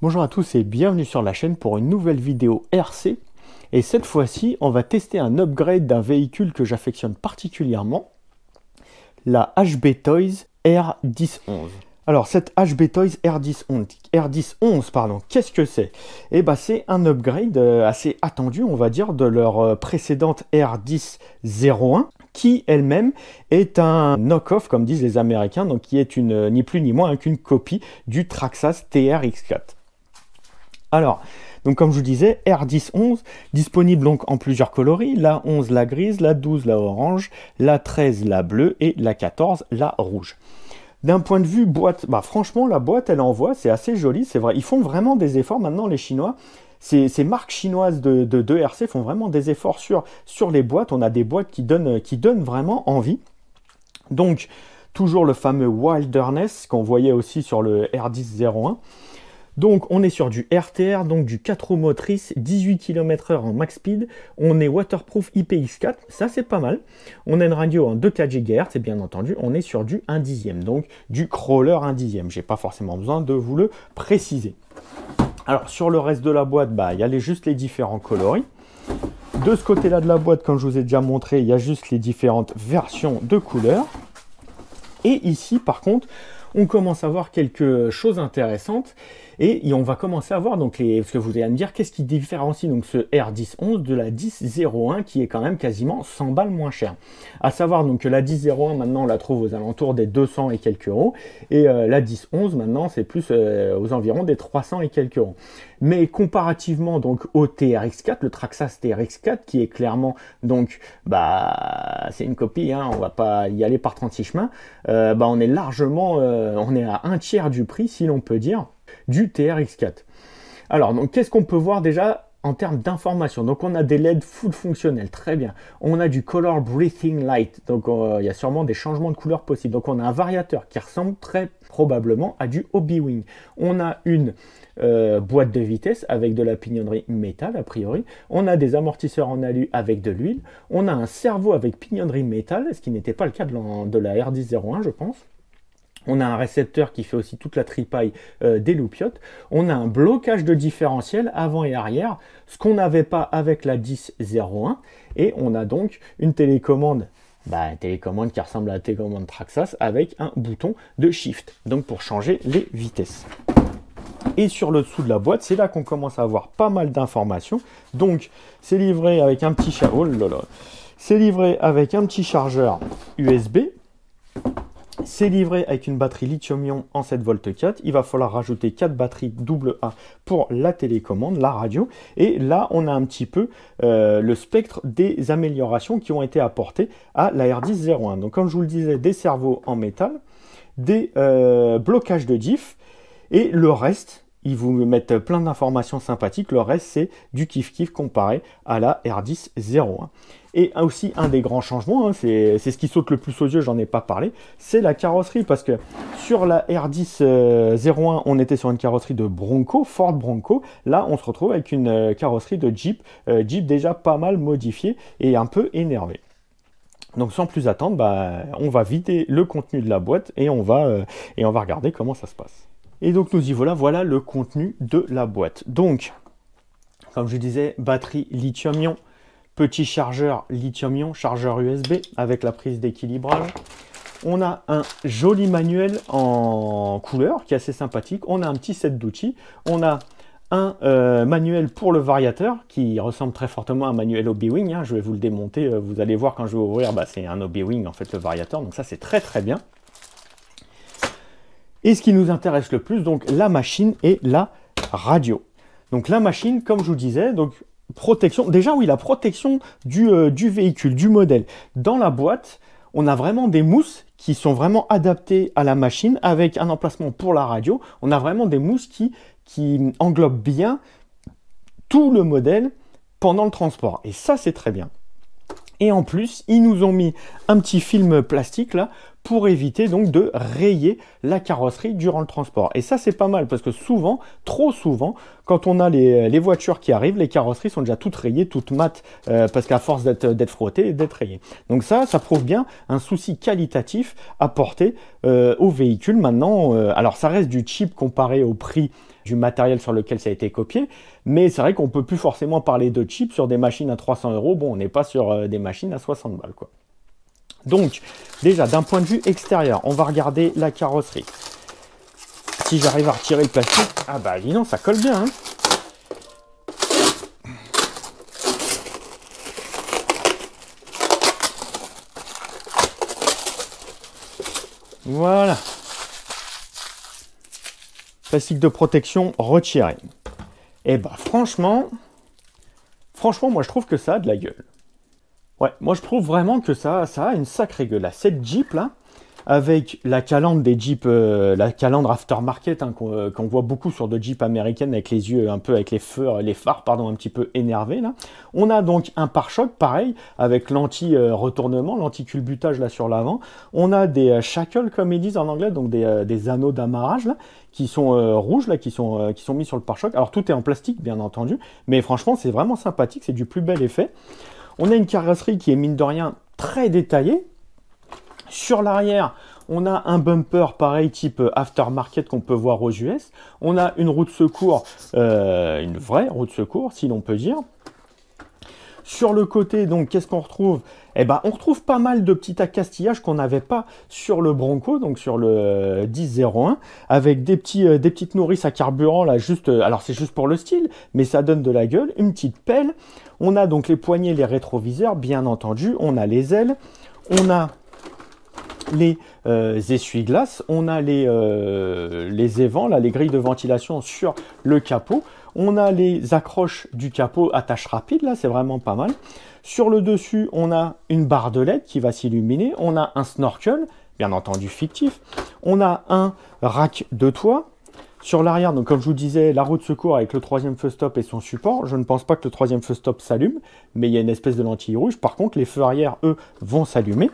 Bonjour à tous et bienvenue sur la chaîne pour une nouvelle vidéo RC. Et cette fois-ci, on va tester un upgrade d'un véhicule que j'affectionne particulièrement, la HB Toys R1011. Alors cette HB Toys R1011, pardon, qu'est-ce que c'est? Eh ben c'est un upgrade assez attendu, on va dire, de leur précédente R1001, qui elle-même est un knock-off, comme disent les Américains, donc qui est ni plus ni moins qu'une copie du Traxxas TRX4. Alors, donc comme je vous disais, R1011, disponible donc en plusieurs coloris, la 11 la grise, la 12 la orange, la 13 la bleue et la 14 la rouge. D'un point de vue boîte, bah franchement la boîte elle envoie, c'est assez joli, c'est vrai, ils font vraiment des efforts maintenant les Chinois. Ces marques chinoises de RC font vraiment des efforts sur les boîtes, on a des boîtes qui donnent vraiment envie. Donc, toujours le fameux Wilderness qu'on voyait aussi sur le R1001. Donc on est sur du RTR, donc du 4 roues motrices, 18 km/h en max speed. On est waterproof IPX4, ça c'est pas mal. On a une radio en 2,4 GHz et bien entendu on est sur du 1 dixième, donc du crawler 1 dixième. J'ai pas forcément besoin de vous le préciser. Alors sur le reste de la boîte, bah, il y a juste les différents coloris. De ce côté-là de la boîte, comme je vous ai déjà montré, il y a juste les différentes versions de couleurs. Et ici par contre, on commence à voir quelque chose intéressantes et on va commencer à voir donc parce que vous allez me dire qu'est-ce qui différencie donc ce R1011 de la 1001 qui est quand même quasiment 100 balles moins cher. À savoir donc que la 1001 maintenant on la trouve aux alentours des 200 et quelques euros et la 1011 maintenant c'est plus aux environs des 300 et quelques euros. Mais comparativement donc au TRX4, le Traxxas TRX4 qui est clairement donc bah c'est une copie, hein, on va pas y aller par 36 chemins, bah on est largement on est à un tiers du prix si l'on peut dire du TRX4. Alors donc qu'est-ce qu'on peut voir déjà en termes d'informations? Donc on a des LED full fonctionnels, très bien. On a du color breathing light, donc il y a sûrement des changements de couleur possibles. Donc on a un variateur qui ressemble très probablement à du Hobby-Wing. On a une boîte de vitesse avec de la pignonnerie métal a priori. On a des amortisseurs en alu avec de l'huile. On a un servo avec pignonnerie métal, ce qui n'était pas le cas de la R1001 je pense. On a un récepteur qui fait aussi toute la tripaille des loupiottes. On a un blocage de différentiel avant et arrière, ce qu'on n'avait pas avec la 1001. Et on a donc une télécommande, une télécommande qui ressemble à la télécommande Traxxas avec un bouton de shift, donc pour changer les vitesses. Et sur le dessous de la boîte, c'est là qu'on commence à avoir pas mal d'informations. Donc c'est livré avec un petit c'est livré avec un petit chargeur USB. C'est livré avec une batterie lithium-ion en 7V4. Il va falloir rajouter 4 batteries AA pour la télécommande, la radio. Et là, on a un petit peu le spectre des améliorations qui ont été apportées à la R1001. Donc, comme je vous le disais, des servos en métal, des blocages de diff. Et le reste, ils vous mettent plein d'informations sympathiques. Le reste, c'est du kiff-kiff comparé à la R1001. Et aussi, un des grands changements, hein, c'est ce qui saute le plus aux yeux, j'en ai pas parlé, c'est la carrosserie. Parce que sur la R1001, on était sur une carrosserie de Bronco, Ford Bronco. Là, on se retrouve avec une carrosserie de Jeep, Jeep déjà pas mal modifiée et un peu énervé. Donc sans plus attendre, bah, on va vider le contenu de la boîte et on va regarder comment ça se passe. Et donc nous y voilà le contenu de la boîte. Donc, comme je disais, batterie lithium-ion, petit chargeur lithium-ion, chargeur USB avec la prise d'équilibrage. On a un joli manuel en couleur qui est assez sympathique. On a un petit set d'outils. On a un manuel pour le variateur qui ressemble très fortement à un manuel Hobby-Wing. Hein. Je vais vous le démonter. Vous allez voir quand je vais ouvrir, bah, c'est un Hobby-Wing en fait le variateur. Donc ça c'est très très bien. Et ce qui nous intéresse le plus, donc la machine et la radio. Donc la machine, comme je vous disais, donc protection. Déjà oui, la protection du véhicule, du modèle. Dans la boîte, on a vraiment des mousses qui sont vraiment adaptées à la machine avec un emplacement pour la radio. On a vraiment des mousses qui englobent bien tout le modèle pendant le transport. Et ça, c'est très bien. Et en plus, ils nous ont mis un petit film plastique là pour éviter donc de rayer la carrosserie durant le transport. Et ça, c'est pas mal parce que souvent, trop souvent, quand on a les voitures qui arrivent, les carrosseries sont déjà toutes rayées, toutes mates, parce qu'à force d'être frottées et d'être rayées. Donc ça prouve bien un souci qualitatif apporté au véhicule. Maintenant, alors ça reste du cheap comparé au prix du matériel sur lequel ça a été copié, mais c'est vrai qu'on peut plus forcément parler de chips sur des machines à 300 €. Bon, on n'est pas sur des machines à 60 balles, quoi. Donc, déjà, d'un point de vue extérieur, on va regarder la carrosserie. Si j'arrive à retirer le plastique, ah bah dis donc, ça colle bien, hein. Voilà. Plastique de protection retiré. Et bah franchement, moi je trouve que ça a de la gueule. Ouais, moi je trouve vraiment que ça a une sacrée gueule. Là, cette Jeep là, avec la calandre des Jeeps, la calandre aftermarket hein, qu'on voit beaucoup sur de Jeeps américaines avec les yeux un peu, avec les phares pardon, un petit peu énervés là. On a donc un pare-choc pareil avec l'anti-retournement, l'anti-culbutage là sur l'avant. On a des shackles comme ils disent en anglais, donc des anneaux d'amarrage là qui sont rouges là, qui sont mis sur le pare-choc. Alors tout est en plastique bien entendu, mais franchement c'est vraiment sympathique, c'est du plus bel effet. On a une carrosserie qui est mine de rien très détaillée. Sur l'arrière, on a un bumper pareil type aftermarket qu'on peut voir aux US. On a une roue de secours, une vraie roue de secours si l'on peut dire. Sur le côté, donc, qu'est-ce qu'on retrouve? Eh ben, on retrouve pas mal de petits accastillages qu'on n'avait pas sur le Bronco, donc sur le 1001, avec des petites nourrices à carburant là, juste. Alors c'est juste pour le style, mais ça donne de la gueule. Une petite pelle. On a donc les poignées, les rétroviseurs, bien entendu. On a les ailes. On a les essuie-glaces, on a les évents, là, les grilles de ventilation sur le capot, on a les accroches du capot attache rapide, là c'est vraiment pas mal. Sur le dessus, on a une barre de LED qui va s'illuminer, on a un snorkel, bien entendu fictif, on a un rack de toit. Sur l'arrière, donc comme je vous disais, la roue de secours avec le troisième feu stop et son support. Je ne pense pas que le troisième feu stop s'allume, mais il y a une espèce de lentille rouge. Par contre, les feux arrière, eux, vont s'allumer.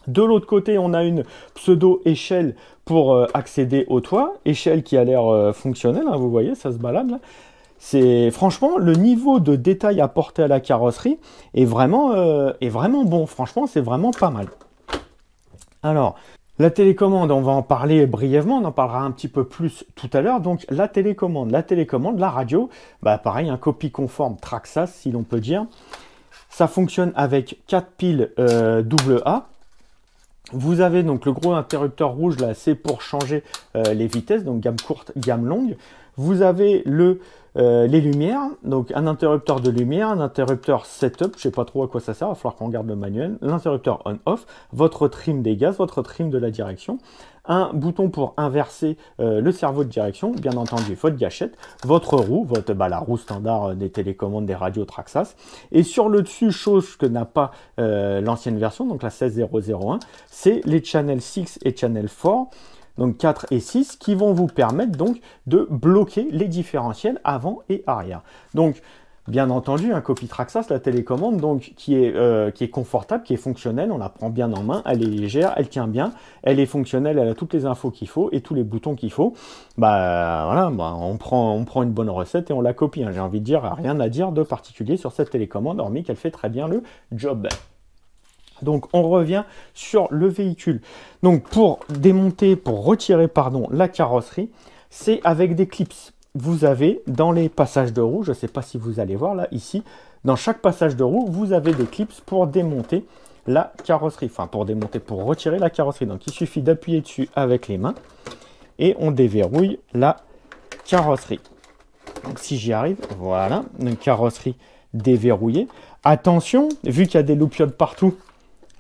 De l'autre côté, on a une pseudo-échelle pour accéder au toit. Échelle qui a l'air fonctionnelle, hein, vous voyez, ça se balade là. C'est franchement, le niveau de détail apporté à la carrosserie est vraiment bon. Franchement, c'est vraiment pas mal. Alors, la télécommande, on va en parler brièvement, on en parlera un petit peu plus tout à l'heure. Donc, la télécommande, la radio, bah pareil, un copie conforme Traxxas, si l'on peut dire. Ça fonctionne avec 4 piles AA. Vous avez donc le gros interrupteur rouge là, c'est pour changer les vitesses, donc gamme courte, gamme longue. Vous avez les lumières, donc un interrupteur de lumière, un interrupteur setup, je sais pas trop à quoi ça sert, il va falloir qu'on regarde le manuel, l'interrupteur on-off, votre trim des gaz, votre trim de la direction, un bouton pour inverser le cerveau de direction, bien entendu votre gâchette, votre roue, la roue standard des télécommandes des radios Traxxas, et sur le dessus, chose que n'a pas l'ancienne version, donc la 16001, c'est les channel 6 et channel 4, donc 4 et 6, qui vont vous permettre donc de bloquer les différentiels avant et arrière. Donc, bien entendu, un copie Traxxas, la télécommande, donc qui est confortable, qui est fonctionnelle, on la prend bien en main, elle est légère, elle tient bien, elle est fonctionnelle, elle a toutes les infos qu'il faut et tous les boutons qu'il faut. Voilà, on prend une bonne recette et on la copie. Hein. J'ai envie de dire, rien à dire de particulier sur cette télécommande, hormis qu'elle fait très bien le job. Donc on revient sur le véhicule. Donc pour retirer la carrosserie, c'est avec des clips. Vous avez dans les passages de roue, je ne sais pas si vous allez voir là, ici, dans chaque passage de roue, vous avez des clips pour démonter la carrosserie. Enfin pour retirer la carrosserie. Donc il suffit d'appuyer dessus avec les mains et on déverrouille la carrosserie. Donc si j'y arrive, voilà, une carrosserie déverrouillée. Attention, vu qu'il y a des loupiottes partout,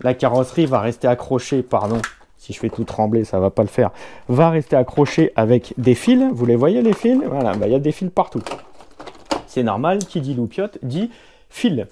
la carrosserie va rester accrochée, si je fais tout trembler, ça va pas le faire, va rester accrochée avec des fils. Vous les voyez les fils? Voilà, il y a des fils partout. C'est normal, qui dit loupiote dit fil.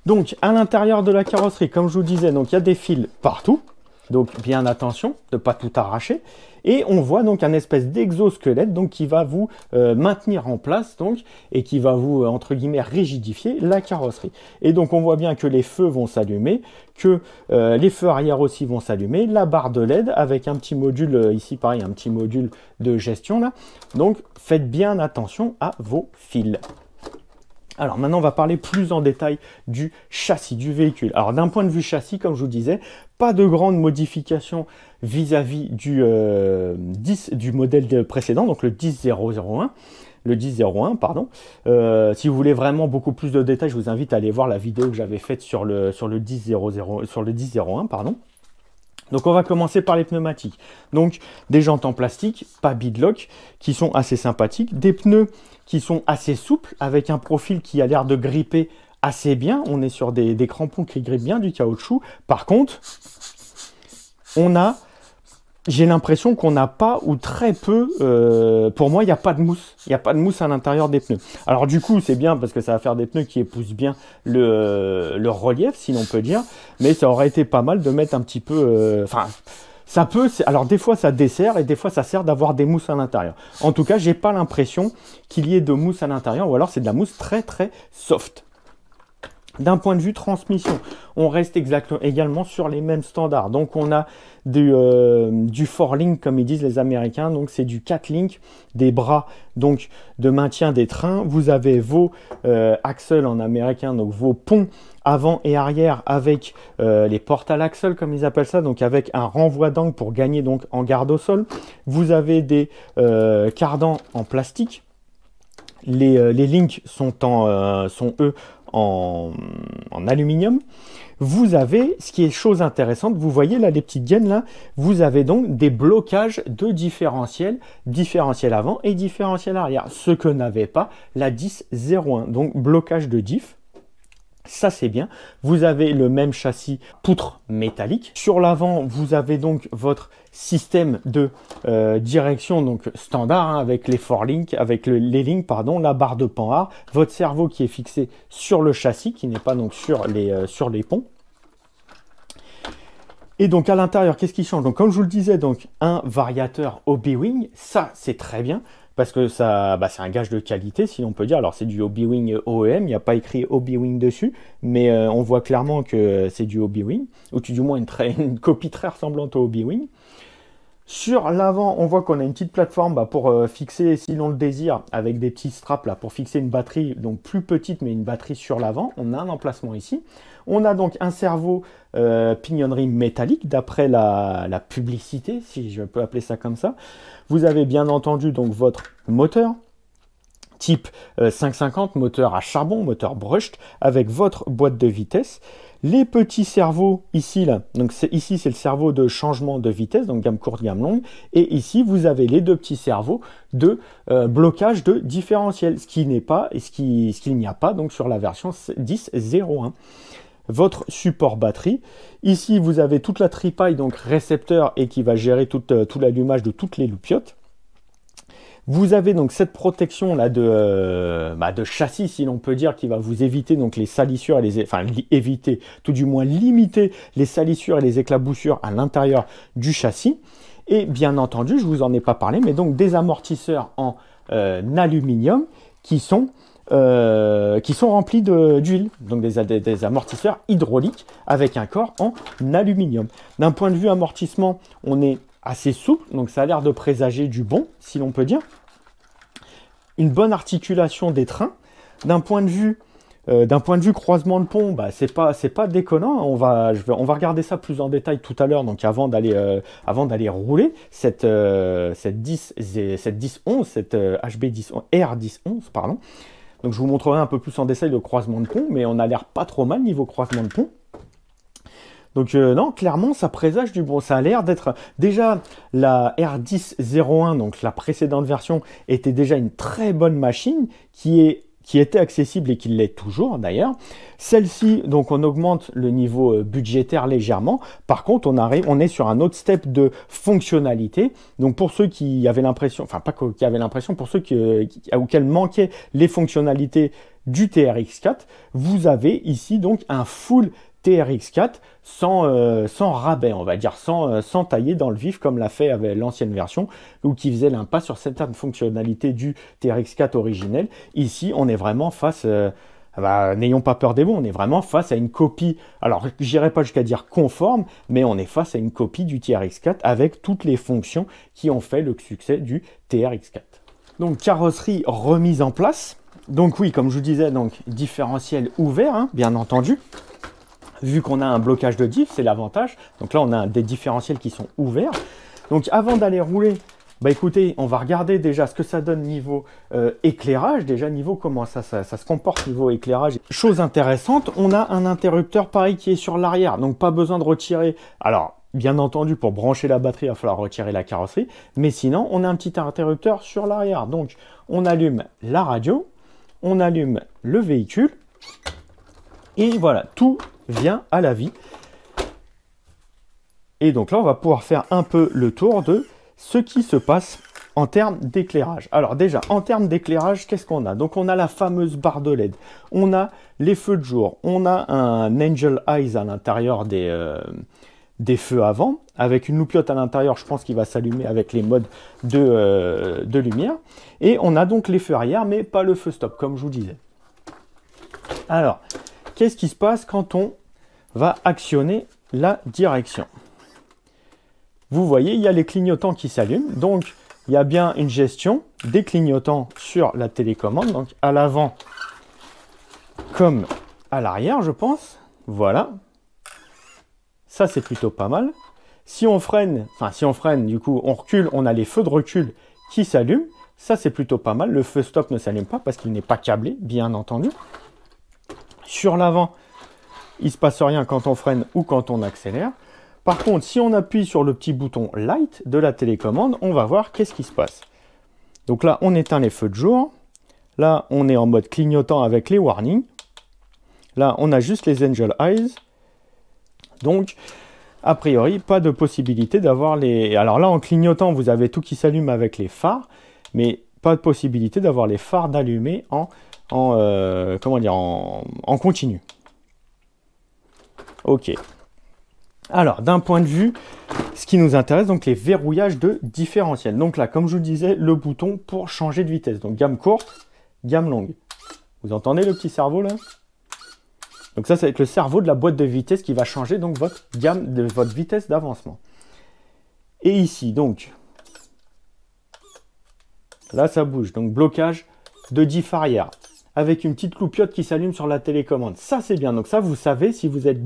Donc à l'intérieur de la carrosserie, comme je vous disais, donc il y a des fils partout. Donc bien attention de ne pas tout arracher. Et on voit donc un espèce d'exosquelette donc qui va vous maintenir en place donc et qui va vous entre guillemets rigidifier la carrosserie. Et donc on voit bien que les feux vont s'allumer, que les feux arrière aussi vont s'allumer, la barre de LED avec un petit module ici pareil, un petit module de gestion là. Donc faites bien attention à vos fils. Alors maintenant, on va parler plus en détail du châssis du véhicule. Alors d'un point de vue châssis, comme je vous disais, pas de grandes modifications vis-à-vis du modèle précédent, donc le 10001. Le 1001, pardon. Si vous voulez vraiment beaucoup plus de détails, je vous invite à aller voir la vidéo que j'avais faite sur le 1001, pardon. Donc on va commencer par les pneumatiques. Donc des jantes en plastique, pas beadlock, qui sont assez sympathiques. Des pneus qui sont assez souples, avec un profil qui a l'air de gripper assez bien. On est sur des crampons qui grippent bien du caoutchouc. Par contre, j'ai l'impression qu'on n'a pas ou très peu, pour moi, il n'y a pas de mousse. Il n'y a pas de mousse à l'intérieur des pneus. Alors du coup, c'est bien parce que ça va faire des pneus qui épousent bien le relief, si l'on peut dire. Mais ça aurait été pas mal de mettre un petit peu... ça peut... Alors des fois, ça dessert et des fois, ça sert d'avoir des mousses à l'intérieur. En tout cas, j'ai pas l'impression qu'il y ait de mousse à l'intérieur ou alors c'est de la mousse très très soft. D'un point de vue transmission, on reste également sur les mêmes standards. Donc on a du 4-link comme ils disent les Américains, donc c'est du 4-link, des bras donc de maintien des trains. Vous avez vos axles en américain, donc vos ponts avant et arrière avec les portes à l'axle comme ils appellent ça, donc avec un renvoi d'angle pour gagner donc en garde au sol. Vous avez des cardans en plastique. Les links sont eux en aluminium. Vous avez, ce qui est chose intéressante, vous voyez là les petites gaines là, vous avez donc des blocages de différentiel avant et différentiel arrière, ce que n'avait pas la 1001, donc blocage de diff. Ça c'est bien. Vous avez le même châssis poutre métallique. Sur l'avant, vous avez donc votre système de direction donc standard hein, avec les 4-link, avec les lignes, pardon, la barre de panhard, votre cerveau qui est fixé sur le châssis, qui n'est pas donc sur les ponts. Et donc à l'intérieur, qu'est-ce qui change? Donc comme je vous le disais, donc un variateur Hobbywing, ça c'est très bien. Parce que ça, c'est un gage de qualité, si l'on peut dire. Alors, c'est du Hobbywing OEM, il n'y a pas écrit Hobbywing dessus, mais on voit clairement que c'est du Hobbywing, ou du moins une copie très ressemblante au Hobbywing. Sur l'avant, on voit qu'on a une petite plateforme pour fixer, si l'on le désire, avec des petits straps là, pour fixer une batterie, donc plus petite, mais une batterie sur l'avant. On a un emplacement ici. On a donc un cerveau pignonnerie métallique, d'après la publicité, si je peux appeler ça comme ça. Vous avez bien entendu donc votre moteur, type 550, moteur à charbon, moteur brushed, avec votre boîte de vitesse. Les petits cerveaux ici, là, donc ici c'est le cerveau de changement de vitesse, donc gamme courte, gamme longue, et ici vous avez les deux petits cerveaux de blocage de différentiel, ce qui n'est pas et ce qu'il n'y a pas donc sur la version 10.01. Votre support batterie. Ici, vous avez toute la tripaille, donc récepteur, et qui va gérer tout l'allumage de toutes les loupiottes. Vous avez donc cette protection là de châssis, si l'on peut dire, qui va vous éviter donc les salissures et éviter, tout du moins limiter les salissures et les éclaboussures à l'intérieur du châssis. Et bien entendu, je vous en ai pas parlé, mais donc des amortisseurs en aluminium qui sont remplis d'huile, donc des amortisseurs hydrauliques avec un corps en aluminium. D'un point de vue amortissement, on est assez souple, donc ça a l'air de présager du bon, si l'on peut dire. Une bonne articulation des trains. D'un point de vue croisement de pont, c'est pas déconnant. On va regarder ça plus en détail tout à l'heure, donc avant d'aller rouler cette R1011, pardon. Donc je vous montrerai un peu plus en détail le croisement de pont, mais on a l'air pas trop mal niveau croisement de pont. Donc non, clairement, ça présage du bon. Ça a l'air d'être... Déjà, la R1001, donc la précédente version, était déjà une très bonne machine qui était accessible et qui l'est toujours d'ailleurs. Celle-ci, donc on augmente le niveau budgétaire légèrement. Par contre, on est sur un autre step de fonctionnalité. Donc pour ceux qui avaient l'impression, enfin pas qui avaient l'impression, pour ceux auxquels manquaient les fonctionnalités du TRX4, vous avez ici donc un full TRX4 sans rabais, on va dire, sans tailler dans le vif comme l'a fait avec l'ancienne version ou qui faisait l'impasse sur certaines fonctionnalités du TRX4 originel. Ici, on est vraiment face, n'ayons pas peur des mots, on est vraiment face à une copie, alors j'irai pas jusqu'à dire conforme, mais on est face à une copie du TRX4 avec toutes les fonctions qui ont fait le succès du TRX4. Donc carrosserie remise en place. Donc oui, comme je vous disais, donc différentiel ouvert, hein, bien entendu. Vu qu'on a un blocage de diff, c'est l'avantage. Donc là, on a des différentiels qui sont ouverts. Donc avant d'aller rouler, bah écoutez, on va regarder déjà ce que ça donne niveau éclairage. Déjà niveau comment ça se comporte niveau éclairage. Chose intéressante, on a un interrupteur pareil qui est sur l'arrière. Donc pas besoin de retirer. Alors, bien entendu, pour brancher la batterie, il va falloir retirer la carrosserie. Mais sinon, on a un petit interrupteur sur l'arrière. Donc on allume la radio. On allume le véhicule et voilà, tout vient à la vie. Et donc là, on va pouvoir faire un peu le tour de ce qui se passe en termes d'éclairage. Alors déjà, en termes d'éclairage, qu'est-ce qu'on a? Donc on a la fameuse barre de LED, on a les feux de jour, on a un Angel Eyes à l'intérieur des feux avant, avec une loupiote à l'intérieur, je pense qu'il va s'allumer avec les modes de lumière. Et on a donc les feux arrière, mais pas le feu stop, comme je vous disais. Alors, qu'est-ce qui se passe quand on va actionner la direction? Vous voyez, il y a les clignotants qui s'allument. Donc, il y a bien une gestion des clignotants sur la télécommande. Donc, à l'avant comme à l'arrière, je pense. Voilà. Ça, c'est plutôt pas mal. Si on freine, du coup, on recule, on a les feux de recul qui s'allument. Ça, c'est plutôt pas mal. Le feu stop ne s'allume pas parce qu'il n'est pas câblé, bien entendu. Sur l'avant, il ne se passe rien quand on freine ou quand on accélère. Par contre, si on appuie sur le petit bouton Light de la télécommande, on va voir qu'est-ce qui se passe. Donc là, on éteint les feux de jour. Là, on est en mode clignotant avec les warnings. Là, on a juste les Angel Eyes. Donc, a priori, pas de possibilité d'avoir les... Alors là, en clignotant, vous avez tout qui s'allume avec les phares, mais pas de possibilité d'avoir les phares d'allumer en continu. Ok. Alors, d'un point de vue, ce qui nous intéresse, donc les verrouillages de différentiel. Donc là, comme je vous disais, le bouton pour changer de vitesse. Donc gamme courte, gamme longue. Vous entendez le petit cerveau là? Donc ça, c'est le cerveau de la boîte de vitesse qui va changer donc votre gamme de votre vitesse d'avancement. Et ici, donc, là, ça bouge. Donc blocage de diff arrière avec une petite loupiote qui s'allume sur la télécommande. Ça, c'est bien. Donc ça, vous savez si vous êtes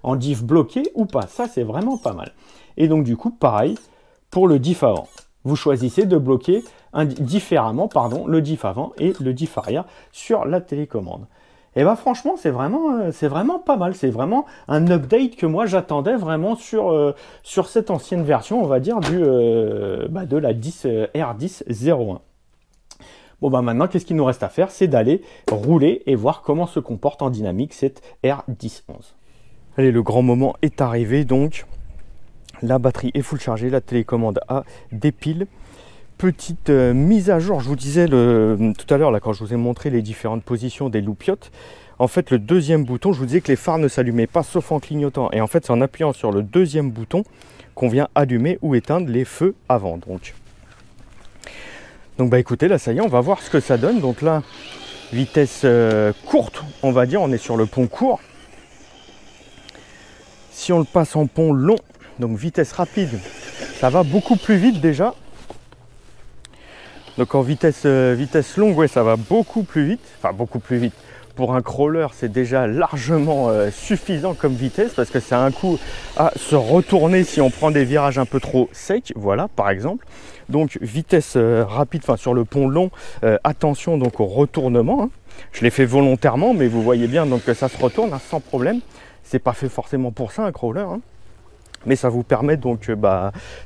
en diff bloqué ou pas. Ça, c'est vraiment pas mal. Et donc, du coup, pareil pour le diff avant. Vous choisissez de bloquer différemment le diff avant et le diff arrière sur la télécommande. Et bien, franchement, c'est vraiment pas mal. C'est vraiment un update que moi, j'attendais vraiment sur cette ancienne version, on va dire, de la 10 R10.01. Bon, bah maintenant, qu'est-ce qu'il nous reste à faire? C'est d'aller rouler et voir comment se comporte en dynamique cette R10.11. Allez, le grand moment est arrivé. Donc, la batterie est full chargée, la télécommande a des piles. Petite mise à jour, je vous disais tout à l'heure, là, quand je vous ai montré les différentes positions des loupiotes. En fait, le deuxième bouton, je vous disais que les phares ne s'allumaient pas sauf en clignotant. Et en fait, c'est en appuyant sur le deuxième bouton qu'on vient allumer ou éteindre les feux avant. Donc bah écoutez, là ça y est, on va voir ce que ça donne. Donc là, vitesse courte, on va dire, on est sur le pont court. Si on le passe en pont long, donc vitesse rapide, ça va beaucoup plus vite déjà. Donc en vitesse longue, ouais, ça va beaucoup plus vite. Enfin, beaucoup plus vite. Pour un crawler, c'est déjà largement suffisant comme vitesse parce que c'est un coup à se retourner si on prend des virages un peu trop secs, voilà, par exemple. Donc vitesse rapide, enfin sur le pont long, attention donc au retournement. Hein. Je l'ai fait volontairement, mais vous voyez bien donc que ça se retourne hein, sans problème. C'est pas fait forcément pour ça un crawler. Hein. Mais ça vous permet donc,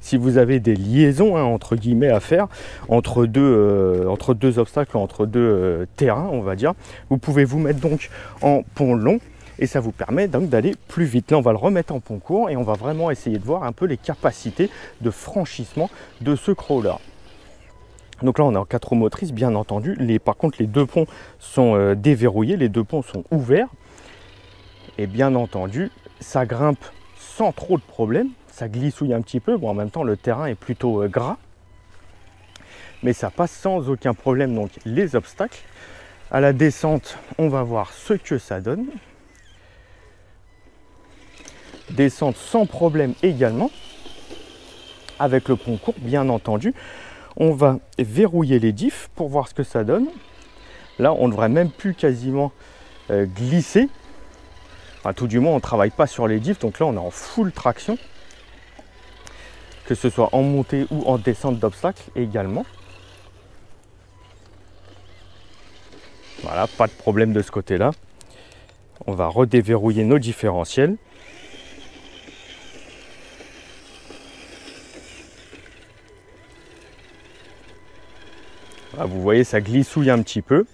si vous avez des liaisons, hein, entre guillemets, à faire entre deux obstacles, entre deux terrains, on va dire, vous pouvez vous mettre donc en pont long et ça vous permet donc d'aller plus vite. Là, on va le remettre en pont court et on va vraiment essayer de voir un peu les capacités de franchissement de ce crawler. Donc là, on est en 4 roues motrices, bien entendu. Par contre, les deux ponts sont déverrouillés, les deux ponts sont ouverts. Et bien entendu, ça grimpe sans trop de problèmes, ça glissouille un petit peu, bon en même temps le terrain est plutôt gras, mais ça passe sans aucun problème donc les obstacles. À la descente, on va voir ce que ça donne. Descente sans problème également, avec le pont court bien entendu. On va verrouiller les diffs pour voir ce que ça donne. Là, on ne devrait même plus quasiment glisser. Enfin, tout du moins, on ne travaille pas sur les diffs. Donc là, on est en full traction. Que ce soit en montée ou en descente d'obstacles également. Voilà, pas de problème de ce côté-là. On va redéverrouiller nos différentiels. Voilà, vous voyez, ça glissouille un petit peu.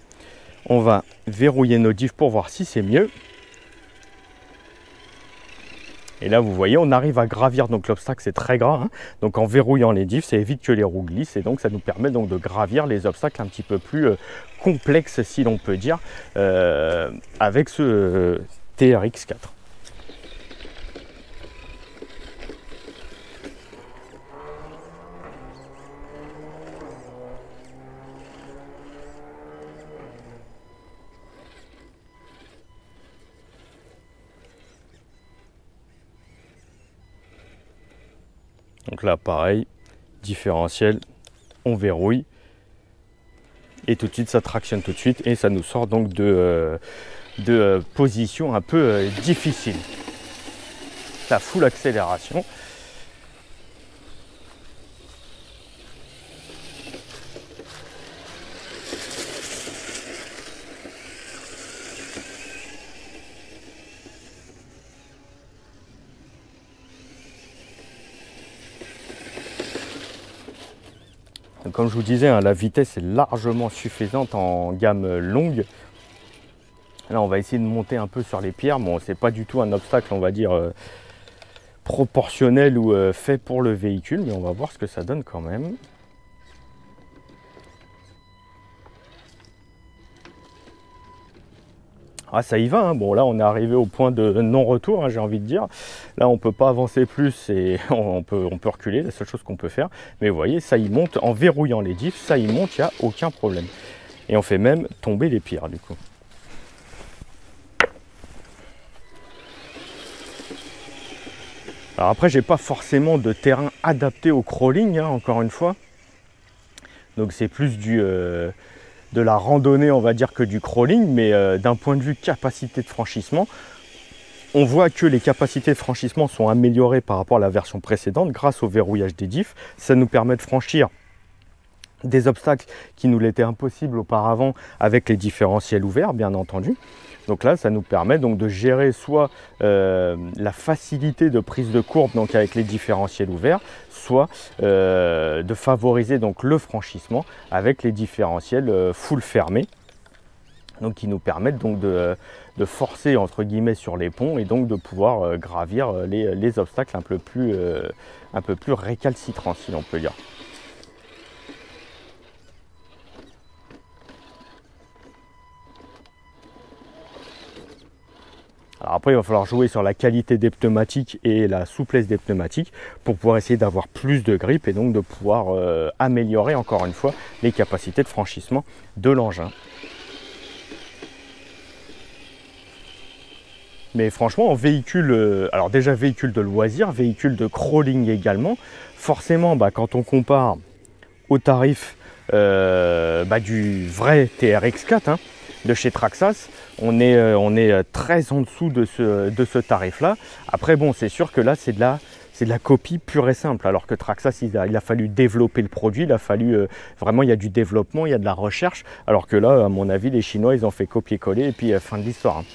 On va verrouiller nos diffs pour voir si c'est mieux. Et là, vous voyez, on arrive à gravir. Donc l'obstacle, c'est très gras. Hein. Donc en verrouillant les diffs, ça évite que les roues glissent. Et donc ça nous permet donc de gravir les obstacles un petit peu plus complexes, si l'on peut dire, avec ce TRX4. Donc là, pareil, différentiel, on verrouille. Et tout de suite, ça tractionne tout de suite. Et ça nous sort donc de positions un peu difficiles. La full accélération. Comme je vous disais, hein, la vitesse est largement suffisante en gamme longue. Là, on va essayer de monter un peu sur les pierres. Bon, c'est pas du tout un obstacle, on va dire, proportionnel ou fait pour le véhicule, mais on va voir ce que ça donne quand même. Ah, ça y va, hein. Bon là on est arrivé au point de non-retour, hein, j'ai envie de dire. Là on peut pas avancer plus et on peut reculer, la seule chose qu'on peut faire. Mais vous voyez, ça y monte en verrouillant les diffs, ça y monte, il n'y a aucun problème. Et on fait même tomber les pierres du coup. Alors après, j'ai pas forcément de terrain adapté au crawling, hein, encore une fois. Donc c'est plus de la randonnée, on va dire, que du crawling, mais d'un point de vue capacité de franchissement, on voit que les capacités de franchissement sont améliorées par rapport à la version précédente grâce au verrouillage des diffs. Ça nous permet de franchir des obstacles qui nous l'étaient impossibles auparavant avec les différentiels ouverts, bien entendu. Donc là, ça nous permet donc de gérer soit la facilité de prise de courbe donc avec les différentiels ouverts, soit de favoriser donc le franchissement avec les différentiels full fermés, donc qui nous permettent donc de forcer entre guillemets sur les ponts et donc de pouvoir gravir les obstacles un peu plus récalcitrants, si l'on peut dire. Alors après, il va falloir jouer sur la qualité des pneumatiques et la souplesse des pneumatiques pour pouvoir essayer d'avoir plus de grip et donc de pouvoir améliorer encore une fois les capacités de franchissement de l'engin. Mais franchement, en véhicule, alors déjà véhicule de loisir, véhicule de crawling également, forcément quand on compare au tarif du vrai TRX4 hein, de chez Traxxas, on est très en dessous de ce tarif-là. Après, bon, c'est sûr que là, c'est de la copie pure et simple. Alors que Traxxas, il a fallu développer le produit, il a fallu vraiment, il y a du développement, il y a de la recherche. Alors que là, à mon avis, les Chinois, ils ont fait copier-coller et puis fin de l'histoire. Hein.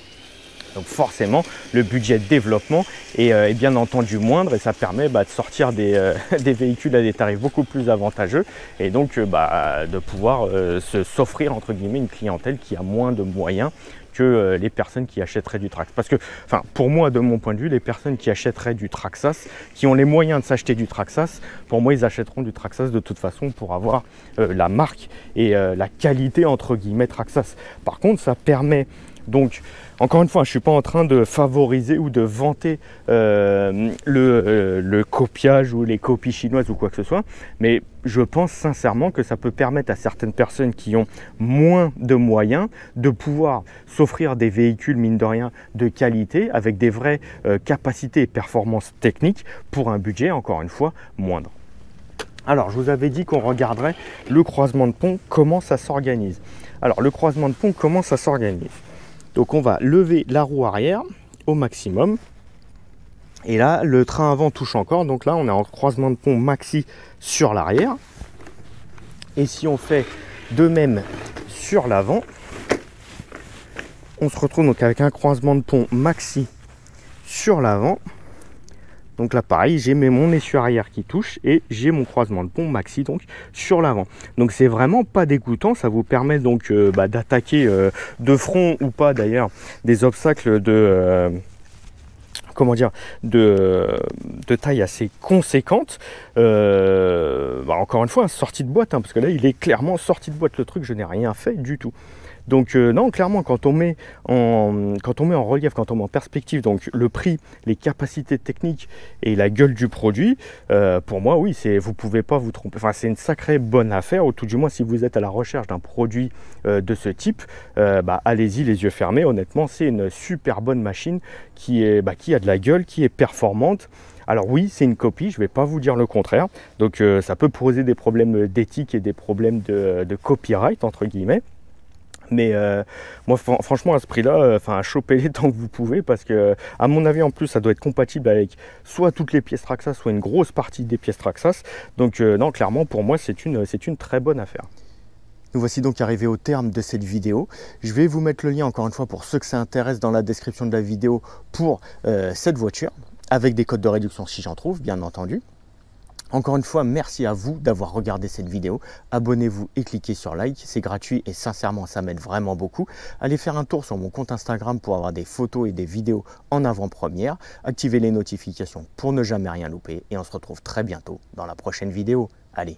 Donc forcément, le budget de développement est bien entendu moindre et ça permet de sortir des véhicules à des tarifs beaucoup plus avantageux et donc de pouvoir s'offrir entre guillemets une clientèle qui a moins de moyens que les personnes qui achèteraient du Traxxas. Parce que, pour moi, de mon point de vue, les personnes qui achèteraient du Traxxas, qui ont les moyens de s'acheter du Traxxas, pour moi, ils achèteront du Traxxas de toute façon pour avoir la marque et la qualité entre guillemets Traxxas. Par contre, ça permet donc, encore une fois, je ne suis pas en train de favoriser ou de vanter le copiage ou les copies chinoises ou quoi que ce soit, mais je pense sincèrement que ça peut permettre à certaines personnes qui ont moins de moyens de pouvoir s'offrir des véhicules, mine de rien, de qualité, avec des vraies capacités et performances techniques pour un budget, encore une fois, moindre. Alors, je vous avais dit qu'on regarderait le croisement de pont, comment ça s'organise. Alors, le croisement de pont, comment ça s'organise? Donc, on va lever la roue arrière au maximum. Et là, le train avant touche encore. Donc là, on est en croisement de pont maxi sur l'arrière. Et si on fait de même sur l'avant, on se retrouve donc avec un croisement de pont maxi sur l'avant. Donc là pareil, j'ai mon essieu arrière qui touche et j'ai mon croisement de pont maxi donc sur l'avant. Donc c'est vraiment pas dégoûtant, ça vous permet donc d'attaquer de front ou pas d'ailleurs des obstacles de comment dire, de taille assez conséquente. Encore une fois, sortie de boîte, hein, parce que là il est clairement sorti de boîte le truc, je n'ai rien fait du tout. Donc non, clairement, quand on met en relief, quand on met en perspective donc le prix, les capacités techniques et la gueule du produit, pour moi, oui, vous ne pouvez pas vous tromper. Enfin, c'est une sacrée bonne affaire, ou tout du moins, si vous êtes à la recherche d'un produit de ce type, allez-y les yeux fermés. Honnêtement, c'est une super bonne machine qui a de la gueule, qui est performante. Alors oui, c'est une copie, je ne vais pas vous dire le contraire. Donc ça peut poser des problèmes d'éthique et des problèmes de copyright, entre guillemets. Mais moi franchement à ce prix là, chopez-les tant que vous pouvez, parce que à mon avis en plus ça doit être compatible avec soit toutes les pièces Traxxas, soit une grosse partie des pièces Traxxas. Donc non, clairement pour moi c'est une très bonne affaire. Nous voici donc arrivés au terme de cette vidéo. Je vais vous mettre le lien encore une fois pour ceux que ça intéresse dans la description de la vidéo pour cette voiture, avec des codes de réduction si j'en trouve bien entendu. Encore une fois, merci à vous d'avoir regardé cette vidéo. Abonnez-vous et cliquez sur like, c'est gratuit et sincèrement ça m'aide vraiment beaucoup. Allez faire un tour sur mon compte Instagram pour avoir des photos et des vidéos en avant-première. Activez les notifications pour ne jamais rien louper et on se retrouve très bientôt dans la prochaine vidéo. Allez,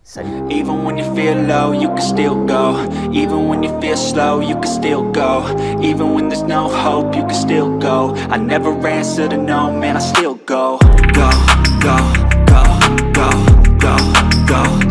salut. Even when you feel low, you can still go. Even when you feel slow, you can still go. Even when there's no hope, you can still go. I never answer to no, man, I still go. Go, go, go, go, go, go.